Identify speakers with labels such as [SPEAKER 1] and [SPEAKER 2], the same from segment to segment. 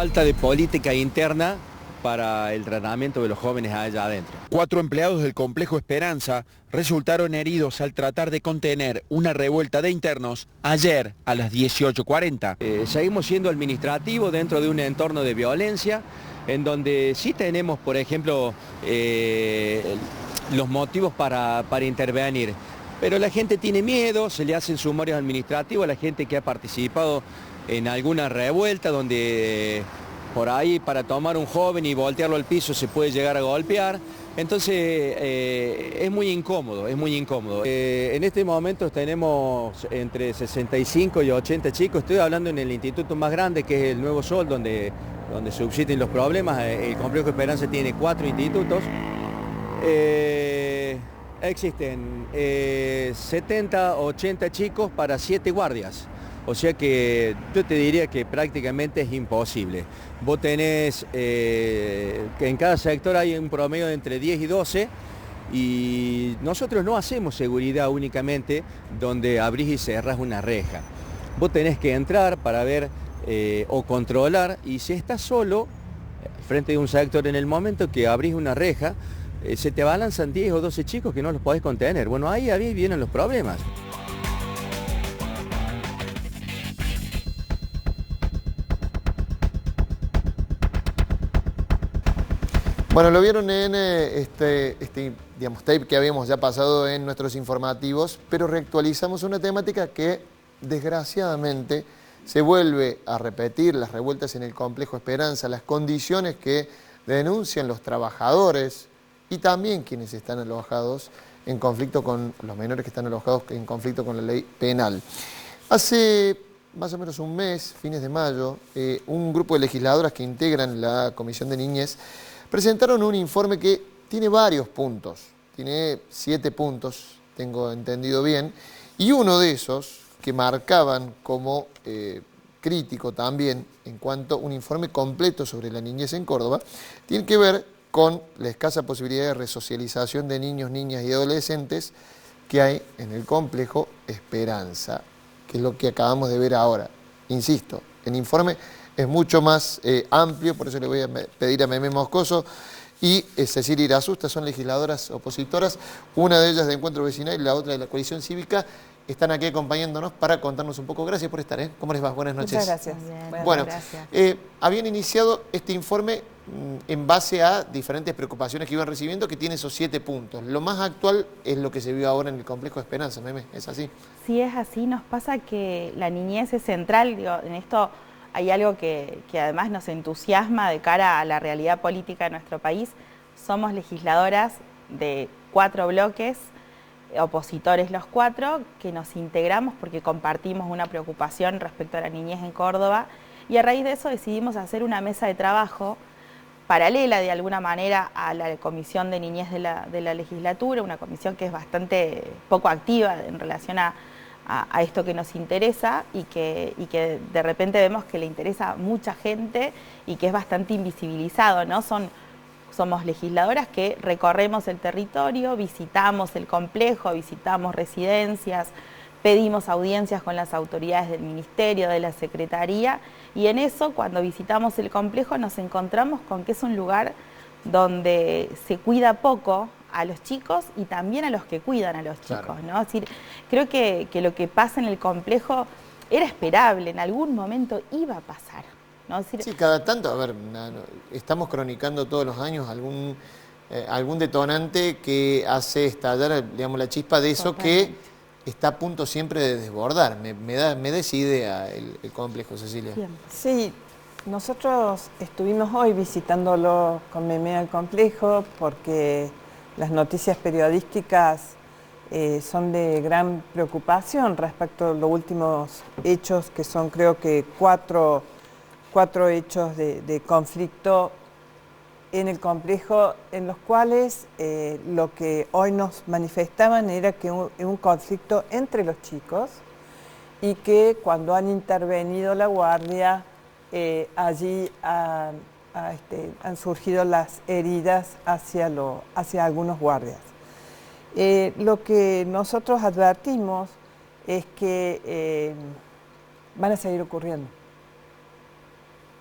[SPEAKER 1] falta de política interna para el tratamiento de los jóvenes allá adentro.
[SPEAKER 2] 4 empleados del complejo Esperanza resultaron heridos al tratar de contener una revuelta de internos ayer a las 18:40.
[SPEAKER 1] Seguimos siendo administrativos dentro de un entorno de violencia, en donde sí tenemos, por ejemplo, los motivos para intervenir. Pero la gente tiene miedo, se le hacen sumarios administrativos a la gente que ha participado en alguna revuelta donde por ahí para tomar un joven y voltearlo al piso se puede llegar a golpear. Entonces es muy incómodo, es muy incómodo. En este momento tenemos entre 65 y 80 chicos. Estoy hablando en el instituto más grande, que es el Nuevo Sol, donde subsisten los problemas. El complejo Esperanza tiene 4 institutos. Existen 70, 80 chicos para 7 guardias. O sea que yo te diría que prácticamente es imposible. Vos tenés que en cada sector hay un promedio de entre 10 y 12 y nosotros no hacemos seguridad únicamente donde abrís y cerrás una reja. Vos tenés que entrar para ver o controlar, y si estás solo frente a un sector en el momento que abrís una reja, se te abalanzan 10 o 12 chicos que no los podés contener. Bueno, ahí vienen los problemas.
[SPEAKER 3] Bueno, lo vieron en digamos, tape que habíamos ya pasado en nuestros informativos, pero reactualizamos una temática que desgraciadamente se vuelve a repetir: las revueltas en el complejo Esperanza, las condiciones que denuncian los trabajadores y también quienes están alojados en conflicto con los menores que están alojados en conflicto con la ley penal. Hace más o menos un mes, fines de mayo, un grupo de legisladoras que integran la Comisión de Niñez presentaron un informe que tiene varios puntos, tiene 7 puntos, tengo entendido bien, y uno de esos que marcaban como crítico también en cuanto a un informe completo sobre la niñez en Córdoba, tiene que ver con la escasa posibilidad de resocialización de niños, niñas y adolescentes que hay en el complejo Esperanza, que es lo que acabamos de ver ahora. Insisto, el informe es mucho más amplio, por eso le voy a pedir a Meme Moscoso y Cecilia Irazusta, son legisladoras opositoras, una de ellas de Encuentro Vecinal y la otra de la Coalición Cívica, están aquí acompañándonos para contarnos un poco. Gracias por estar, ¿eh? ¿Cómo les va? Buenas noches.
[SPEAKER 4] Muchas gracias.
[SPEAKER 3] Bueno,
[SPEAKER 4] gracias.
[SPEAKER 3] Habían iniciado este informe en base a diferentes preocupaciones que iban recibiendo, que tiene esos 7 puntos. Lo más actual es lo que se vio ahora en el complejo Esperanza, Meme, ¿es así?
[SPEAKER 4] Sí, es así. Nos pasa que la niñez es central, digo, en esto hay algo que además nos entusiasma de cara a la realidad política de nuestro país. Somos legisladoras de 4 bloques, opositores los 4, que nos integramos porque compartimos una preocupación respecto a la niñez en Córdoba, y a raíz de eso decidimos hacer una mesa de trabajo paralela de alguna manera a la Comisión de Niñez de la legislatura, una comisión que es bastante poco activa en relación a esto que nos interesa y que de repente vemos que le interesa a mucha gente y que es bastante invisibilizado, ¿no? Somos legisladoras que recorremos el territorio, visitamos el complejo, visitamos residencias, pedimos audiencias con las autoridades del Ministerio, de la Secretaría, y en eso, cuando visitamos el complejo, nos encontramos con que es un lugar donde se cuida poco a los chicos y también a los que cuidan a los chicos, claro, ¿no? Es decir, creo que lo que pasa en el complejo era esperable, en algún momento iba a pasar, ¿no? Es decir,
[SPEAKER 3] sí, cada tanto, a ver, estamos cronicando todos los años algún detonante que hace estallar, digamos, la chispa de eso. Totalmente. Que está a punto siempre de desbordar. Me da esa idea el complejo, Cecilia.
[SPEAKER 5] Sí, nosotros estuvimos hoy visitándolo con Meme al complejo porque las noticias periodísticas son de gran preocupación respecto a los últimos hechos, que son creo que cuatro hechos de conflicto en el complejo, en los cuales lo que hoy nos manifestaban era que un conflicto entre los chicos y que cuando han intervenido la guardia, allí han surgido las heridas hacia algunos guardias. Lo que nosotros advertimos es que van a seguir ocurriendo.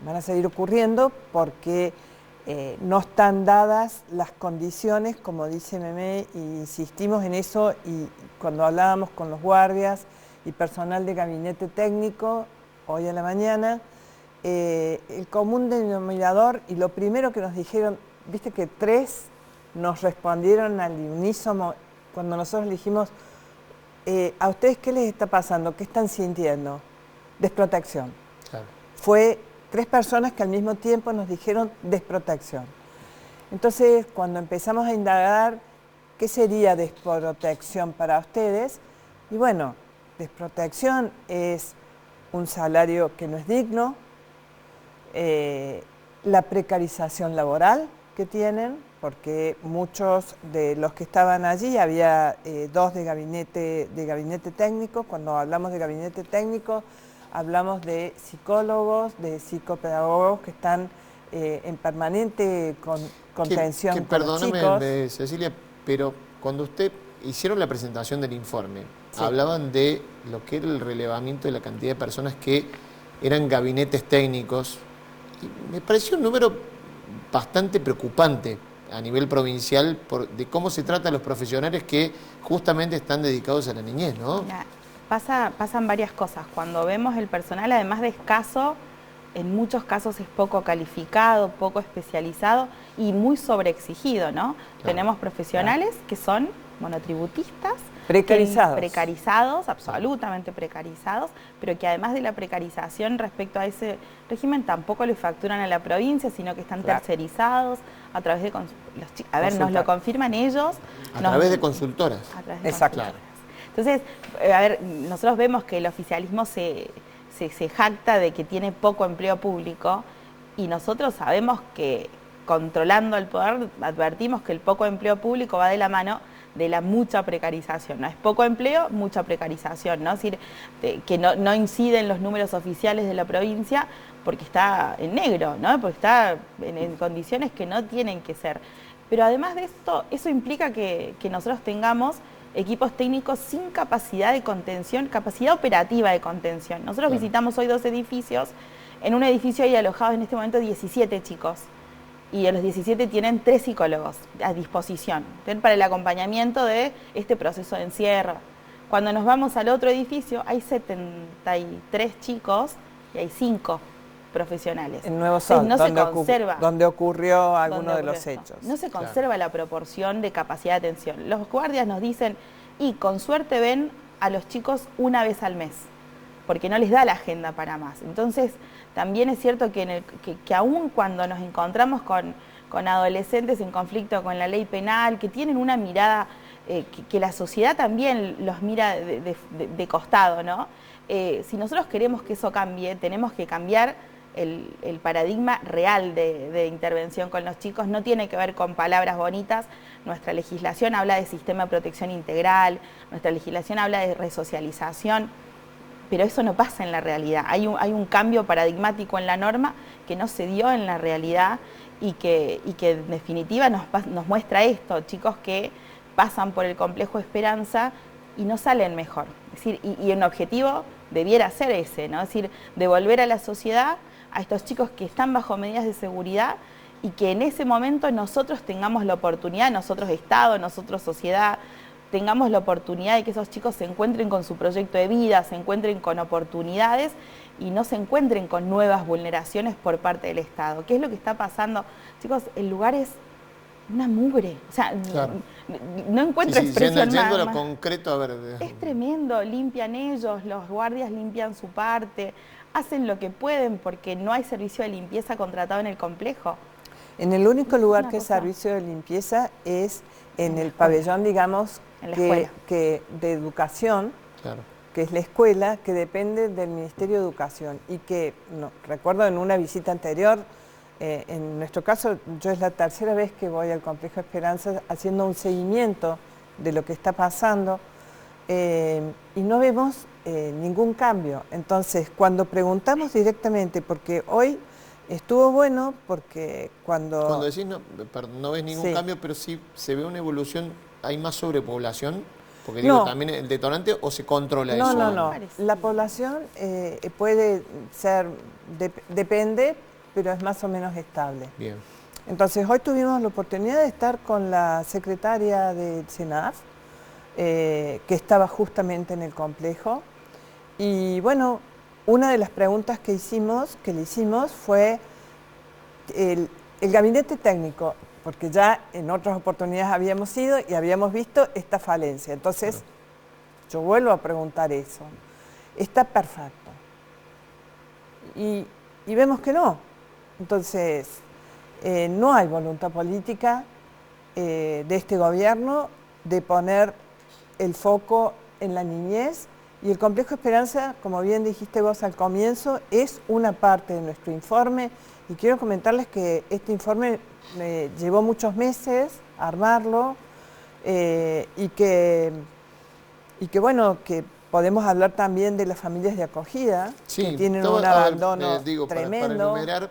[SPEAKER 5] van a seguir ocurriendo porque no están dadas las condiciones, como dice Memé, y insistimos en eso, y cuando hablábamos con los guardias y personal de gabinete técnico, hoy a la mañana, el común denominador, y lo primero que nos dijeron, viste que 3 nos respondieron al unísono cuando nosotros le dijimos, ¿a ustedes qué les está pasando? ¿Qué están sintiendo? Desprotección.
[SPEAKER 3] Claro.
[SPEAKER 5] Fue 3 personas que al mismo tiempo nos dijeron desprotección. Entonces, cuando empezamos a indagar qué sería desprotección para ustedes, y bueno, desprotección es un salario que no es digno, la precarización laboral que tienen, porque muchos de los que estaban allí, había 2 de gabinete técnico. Cuando hablamos de gabinete técnico, hablamos de psicólogos, de psicopedagogos que están en permanente contención con los chicos.
[SPEAKER 3] Perdóname, Cecilia, pero cuando usted hicieron la presentación del informe, sí, hablaban de lo que era el relevamiento de la cantidad de personas que eran gabinetes técnicos, y me pareció un número bastante preocupante a nivel provincial de cómo se trata a los profesionales que justamente están dedicados a la niñez, ¿no?
[SPEAKER 4] Mira, pasan varias cosas. Cuando vemos el personal, además de escaso, en muchos casos es poco calificado, poco especializado y muy sobreexigido, ¿no? Claro. Tenemos profesionales que son monotributistas, precarizados, absolutamente precarizados, pero que además de la precarización respecto a ese régimen tampoco le facturan a la provincia, sino que están tercerizados a través de nos lo confirman ellos.
[SPEAKER 3] A través de consultoras.
[SPEAKER 5] Exacto.
[SPEAKER 3] Claro.
[SPEAKER 4] Entonces, nosotros vemos que el oficialismo se jacta de que tiene poco empleo público, y nosotros sabemos que, controlando el poder, advertimos que el poco empleo público va de la mano de la mucha precarización. No es poco empleo, mucha precarización, ¿no? Es decir, que no inciden los números oficiales de la provincia porque está en negro, ¿no? Porque está en condiciones que no tienen que ser. Pero además de esto, eso implica que nosotros tengamos equipos técnicos sin capacidad de contención, capacidad operativa de contención. Nosotros visitamos hoy 2 edificios. En un edificio hay alojados en este momento 17 chicos. Y en los 17 tienen 3 psicólogos a disposición para el acompañamiento de este proceso de encierro. Cuando nos vamos al otro edificio hay 73 chicos y hay 5 profesionales.
[SPEAKER 5] En Nuevo Sol,
[SPEAKER 4] no se conserva,
[SPEAKER 5] donde ocurrió alguno de los hechos.
[SPEAKER 4] No se conserva la proporción de capacidad de atención. Los guardias nos dicen, y con suerte ven a los chicos una vez al mes, porque no les da la agenda para más. Entonces, también es cierto que aún cuando nos encontramos con adolescentes en conflicto con la ley penal, que tienen una mirada, que la sociedad también los mira de costado, ¿no? Si nosotros queremos que eso cambie, tenemos que cambiar el paradigma real de intervención con los chicos. No tiene que ver con palabras bonitas. Nuestra legislación habla de sistema de protección integral, nuestra legislación habla de resocialización, pero eso no pasa en la realidad. Hay un cambio paradigmático en la norma que no se dio en la realidad y que en definitiva nos muestra esto, chicos que pasan por el complejo Esperanza y no salen mejor. Es decir, y un objetivo debiera ser ese, ¿no? Es decir, devolver a la sociedad a estos chicos que están bajo medidas de seguridad, y que en ese momento nosotros tengamos la oportunidad, nosotros Estado, nosotros sociedad, tengamos la oportunidad de que esos chicos se encuentren con su proyecto de vida, se encuentren con oportunidades y no se encuentren con nuevas vulneraciones por parte del Estado. ¿Qué es lo que está pasando? Chicos, el lugar es una mugre, o sea, no encuentro expresión más.
[SPEAKER 3] Lo concreto, a ver.
[SPEAKER 4] Es tremendo, limpian ellos, los guardias limpian su parte, hacen lo que pueden porque no hay servicio de limpieza contratado en el complejo.
[SPEAKER 5] En el único lugar que es servicio de limpieza es en el pabellón, digamos, que de educación, que es la escuela, que depende del Ministerio de Educación, y que, recuerdo en una visita anterior, en nuestro caso, yo es la tercera vez que voy al Complejo Esperanza haciendo un seguimiento de lo que está pasando, y no vemos ningún cambio. Entonces, cuando preguntamos directamente, porque hoy estuvo bueno, porque cuando
[SPEAKER 3] decís no ves ningún cambio, pero sí se ve una evolución, hay más sobrepoblación, porque digo, también el detonante, o se controla eso.
[SPEAKER 5] No. La población puede ser, depende, pero es más o menos estable.
[SPEAKER 3] Bien.
[SPEAKER 5] Entonces, hoy tuvimos la oportunidad de estar con la secretaria del CENAF, que estaba justamente en el complejo. Y bueno, una de las preguntas que le hicimos fue el gabinete técnico, porque ya en otras oportunidades habíamos ido y habíamos visto esta falencia. Entonces, yo vuelvo a preguntar eso. ¿Está perfecto? Y vemos que no. Entonces, no hay voluntad política de este gobierno de poner el foco en la niñez, y el Complejo Esperanza, como bien dijiste vos al comienzo, es una parte de nuestro informe, y quiero comentarles que este informe me llevó muchos meses armarlo, y que bueno, que podemos hablar también de las familias de acogida,
[SPEAKER 3] Sí,
[SPEAKER 5] que tienen un abandono tremendo.
[SPEAKER 3] Para enumerar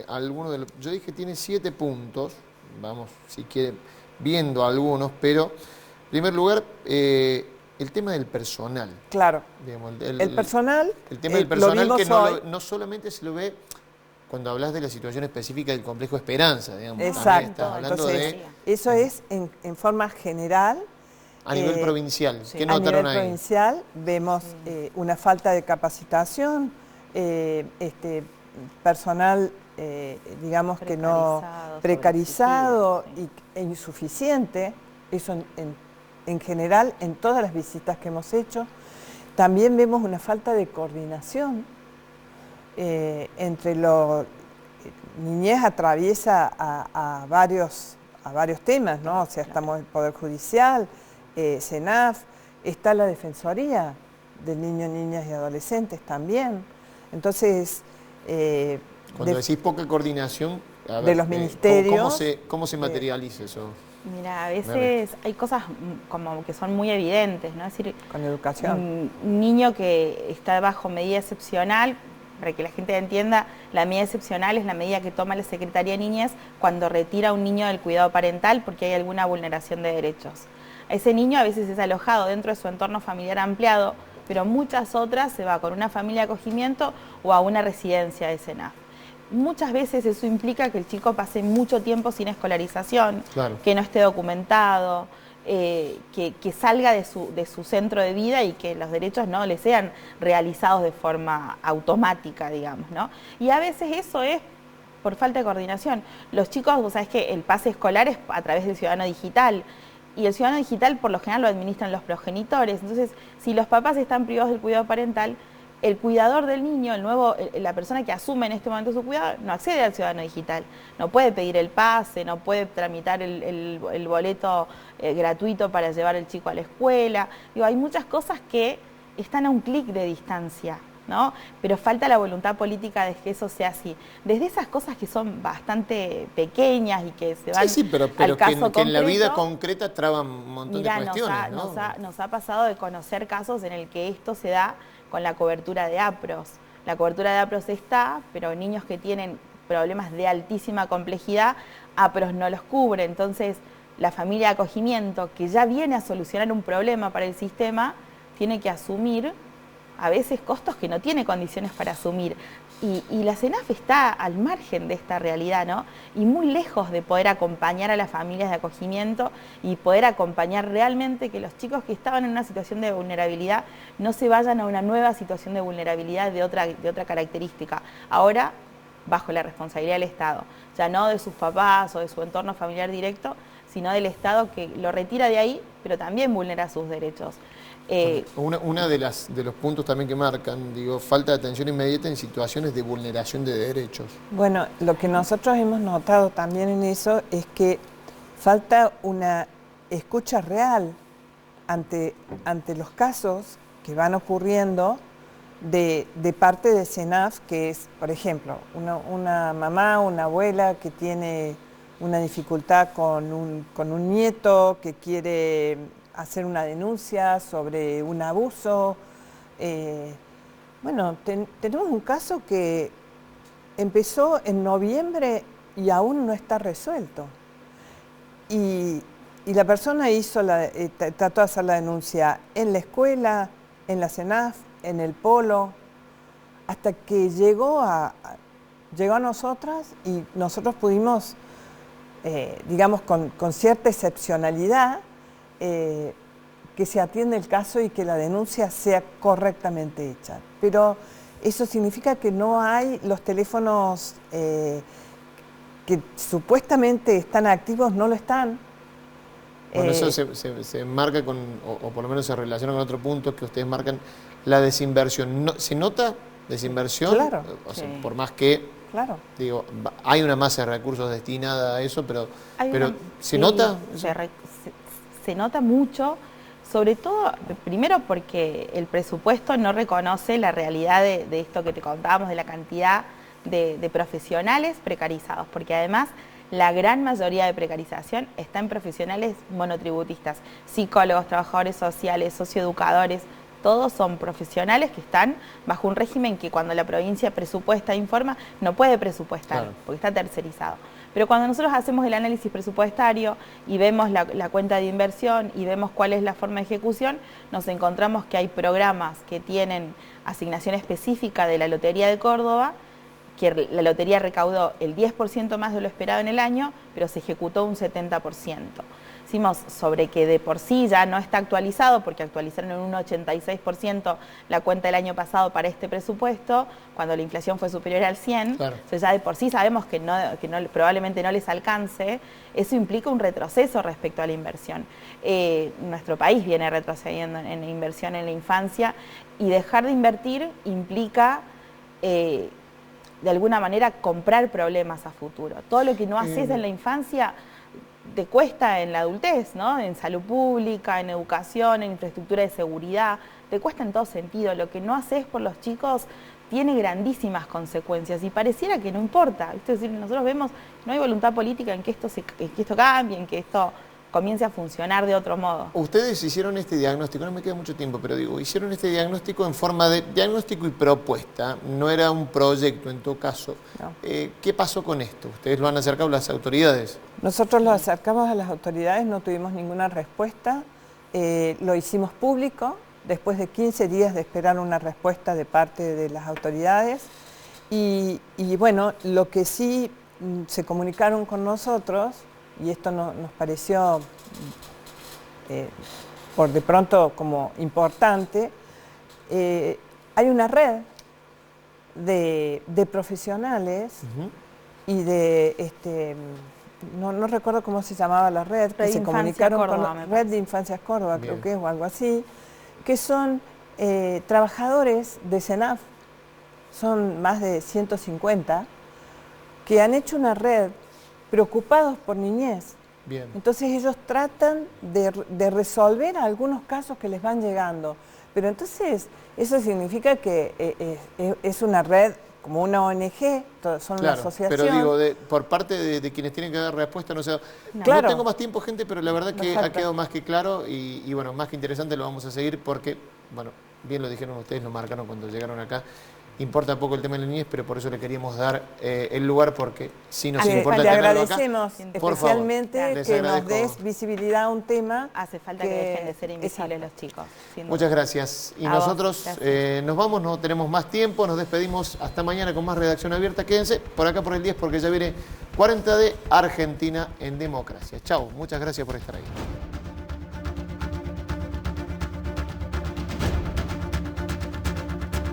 [SPEAKER 3] algunos de los... Yo dije que tiene 7 puntos, vamos, si quieren, viendo algunos, pero en primer lugar, el tema del personal.
[SPEAKER 5] Claro,
[SPEAKER 3] Digamos,
[SPEAKER 5] el personal...
[SPEAKER 3] El tema del personal que no solamente se lo ve cuando hablas de la situación específica del Complejo Esperanza, digamos.
[SPEAKER 5] Exacto,
[SPEAKER 3] Estás hablando
[SPEAKER 5] entonces, eso es en forma general.
[SPEAKER 3] A nivel provincial,
[SPEAKER 4] sí.
[SPEAKER 3] ¿qué notaron ahí?
[SPEAKER 5] A nivel provincial vemos una falta de capacitación, personal, digamos que no precarizado e insuficiente, eso en general en todas las visitas que hemos hecho. También vemos una falta de coordinación entre los... Niñez atraviesa a varios temas, ¿no? O sea, estamos el Poder Judicial, CENAF, está la Defensoría del Niño, Niñas y Adolescentes también. Entonces...
[SPEAKER 3] Cuando decís poca coordinación, a ver,
[SPEAKER 5] de los ministerios...
[SPEAKER 3] ¿Cómo se materializa eso?
[SPEAKER 4] Mira, a veces hay cosas como que son muy evidentes, ¿no? Es decir,
[SPEAKER 5] con educación.
[SPEAKER 4] Un niño que está bajo medida excepcional, para que la gente entienda, la medida excepcional es la medida que toma la Secretaría de Niñez cuando retira a un niño del cuidado parental porque hay alguna vulneración de derechos. Ese niño a veces es alojado dentro de su entorno familiar ampliado, pero muchas otras se va con una familia de acogimiento o a una residencia de CENAF. Muchas veces eso implica que el chico pase mucho tiempo sin escolarización,
[SPEAKER 3] claro,
[SPEAKER 4] que no esté documentado, que salga de su centro de vida y que los derechos no le sean realizados de forma automática, digamos, ¿no? Y a veces eso es por falta de coordinación. Los chicos, vos sabés que el pase escolar es a través del ciudadano digital, y el ciudadano digital por lo general lo administran los progenitores. Entonces, si los papás están privados del cuidado parental, el cuidador del niño, la persona que asume en este momento su cuidado, no accede al ciudadano digital. No puede pedir el pase, no puede tramitar el boleto gratuito para llevar al chico a la escuela. Digo, hay muchas cosas que están a un clic de distancia, ¿no? Pero falta la voluntad política de que eso sea así. Desde esas cosas que son bastante pequeñas y que se van
[SPEAKER 3] pero
[SPEAKER 4] al caso
[SPEAKER 3] que en la vida concreta traban un montón de cuestiones, ¿no?
[SPEAKER 4] Nos ha pasado de conocer casos en el que esto se da con la cobertura de APROS. La cobertura de APROS está, pero niños que tienen problemas de altísima complejidad, APROS no los cubre. Entonces, la familia de acogimiento, que ya viene a solucionar un problema para el sistema, tiene que asumir a veces costos que no tiene condiciones para asumir. Y la CENAF está al margen de esta realidad, ¿no? Y muy lejos de poder acompañar a las familias de acogimiento y poder acompañar realmente que los chicos que estaban en una situación de vulnerabilidad no se vayan a una nueva situación de vulnerabilidad de otra característica. Ahora, bajo la responsabilidad del Estado, ya no de sus papás o de su entorno familiar directo, sino del Estado que lo retira de ahí, pero también vulnera sus derechos.
[SPEAKER 3] Una de los puntos también que marcan, digo, falta de atención inmediata en situaciones de vulneración de derechos.
[SPEAKER 5] Bueno, lo que nosotros hemos notado también en eso es que falta una escucha real ante los casos que van ocurriendo de parte de CENAF, que es, por ejemplo, una mamá, una abuela que tiene una dificultad con un nieto que quiere hacer una denuncia sobre un abuso. Bueno, tenemos un caso que empezó en noviembre y aún no está resuelto. Y la persona trató de hacer la denuncia en la escuela, en la CENAF, en el polo, hasta que llegó llegó a nosotras y nosotros pudimos, digamos, con cierta excepcionalidad, que se atienda el caso y que la denuncia sea correctamente hecha. Pero eso significa que no hay los teléfonos que supuestamente están activos, no lo están.
[SPEAKER 3] Bueno, eso se marca con, o por lo menos se relaciona con otro punto que ustedes marcan, la desinversión. ¿Se nota desinversión?
[SPEAKER 5] Claro.
[SPEAKER 3] O sea, por más que,
[SPEAKER 5] claro,
[SPEAKER 3] digo, hay una masa de recursos destinada a eso, pero ¿se
[SPEAKER 4] sí,
[SPEAKER 3] nota?
[SPEAKER 4] Se nota mucho, sobre todo, primero porque el presupuesto no reconoce la realidad de esto que te contábamos, de la cantidad de profesionales precarizados, porque además la gran mayoría de precarización está en profesionales monotributistas, psicólogos, trabajadores sociales, socioeducadores, todos son profesionales que están bajo un régimen que cuando la provincia presupuesta e informa, no puede presupuestar, claro, porque está tercerizado. Pero cuando nosotros hacemos el análisis presupuestario y vemos la cuenta de inversión y vemos cuál es la forma de ejecución, nos encontramos que hay programas que tienen asignación específica de la Lotería de Córdoba, que la lotería recaudó el 10% más de lo esperado en el año, pero se ejecutó un 70%. Decimos sobre que de por sí ya no está actualizado, porque actualizaron en un 86% la cuenta del año pasado para este presupuesto, cuando la inflación fue superior al 100%, claro, entonces ya de por sí sabemos que probablemente no les alcance. Eso implica un retroceso respecto a la inversión. Nuestro país viene retrocediendo en la inversión en la infancia, y dejar de invertir implica de alguna manera comprar problemas a futuro. Todo lo que no haces en la infancia te cuesta en la adultez, ¿no? En salud pública, en educación, en infraestructura de seguridad, te cuesta en todo sentido. Lo que no haces por los chicos tiene grandísimas consecuencias y pareciera que no importa. Es decir, nosotros vemos, no hay voluntad política en que esto cambie, en que esto comience a funcionar de otro modo.
[SPEAKER 3] Ustedes hicieron este diagnóstico, no me queda mucho tiempo, pero digo, hicieron este diagnóstico en forma de diagnóstico y propuesta, no era un proyecto en todo caso. No. ¿Qué pasó con esto? ¿Ustedes lo han acercado a las autoridades?
[SPEAKER 5] Nosotros lo acercamos a las autoridades, no tuvimos ninguna respuesta, lo hicimos público, después de 15 días de esperar una respuesta de parte de las autoridades, y bueno, lo que sí se comunicaron con nosotros, y esto nos pareció por de pronto como importante, hay una red de profesionales y de, no recuerdo cómo se llamaba la red, que se comunicaron Córdoba, con Red de Infancias Córdoba, bien, creo que es, o algo así, que son trabajadores de SENAF, son más de 150, que han hecho una red preocupados por niñez. Bien. Entonces ellos tratan de resolver algunos casos que les van llegando. Pero entonces eso significa que es una red como una ONG, son claro, una asociación.
[SPEAKER 3] Pero digo, por parte de quienes tienen que dar respuesta, no sé. No. Claro. No tengo más tiempo, gente, pero la verdad que ha quedado más que claro y bueno, más que interesante, lo vamos a seguir porque, bueno, bien lo dijeron ustedes, lo marcaron cuando llegaron acá. Importa poco el tema de la niñez, pero por eso le queríamos dar el lugar, porque sí nos importa tenerlo acá.
[SPEAKER 5] Le agradecemos especialmente que nos des visibilidad a un tema.
[SPEAKER 4] Hace falta que dejen de ser invisibles los chicos.
[SPEAKER 3] Muchas gracias. Y nosotros nos vamos, no tenemos más tiempo, nos despedimos hasta mañana con más Redacción Abierta. Quédense por acá por el 10 porque ya viene 40 de Argentina en democracia. Chau, muchas gracias por estar ahí.